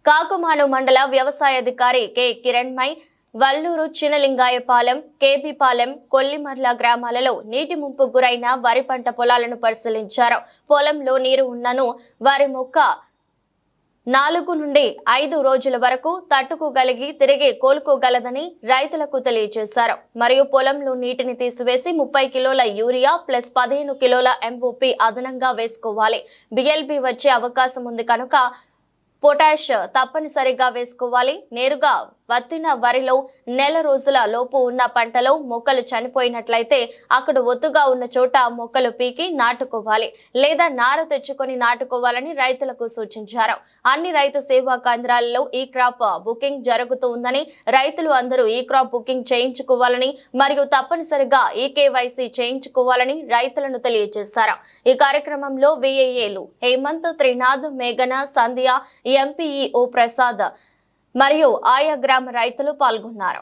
కాకుమాను మండల వ్యవసాయ అధికారి కె కిరణ్మయ్ వల్లూరు చినలింగాయపాలెం, కేబీపాలెం, కొల్లిమర్ల గ్రామాలలో నీటి ముంపు గురైన వరి పంట పొలాలను పరిశీలించారు. పొలంలో నీరు ఉన్నను వారి మొక్క 4 నుండి 5 రోజుల వరకు తట్టుకోగలిగి తిరిగి కోలుకోగలదని రైతులకు తెలియజేశారు. మరియు పొలంలో నీటిని తీసివేసి 30 కిలోల యూరియా ప్లస్ 15 కిలోల MOP అదనంగా వేసుకోవాలి. BLB వచ్చే అవకాశం ఉంది కనుక పొటాష్ తప్పనిసరిగా వేసుకోవాలి. నేరుగా వత్తిన వరిలో నెల రోజుల లోపు ఉన్న పంటలో మొక్కలు చనిపోయినట్లయితే అక్కడ ఒత్తుగా ఉన్న చోట మొక్కలు పీకి నాటుకోవాలి లేదా నారు తెచ్చుకొని నాటుకోవాలని రైతులకు సూచించారు. అన్ని రైతు సేవా కేంద్రాలలో ఈ క్రాప్ బుకింగ్ జరుగుతుందని, రైతులు అందరూ ఈ క్రాప్ బుకింగ్ చేయించుకోవాలని మరియు తప్పనిసరిగా KYC చేయించుకోవాలని రైతులను తెలియజేశారు. ఈ కార్యక్రమంలో VAAలు హేమంత్, త్రినాథ్, మేఘన, సంధ్య, MPEO ప్రసాద్ మరియు ఆయా గ్రామ రైతులు పాల్గొన్నారు.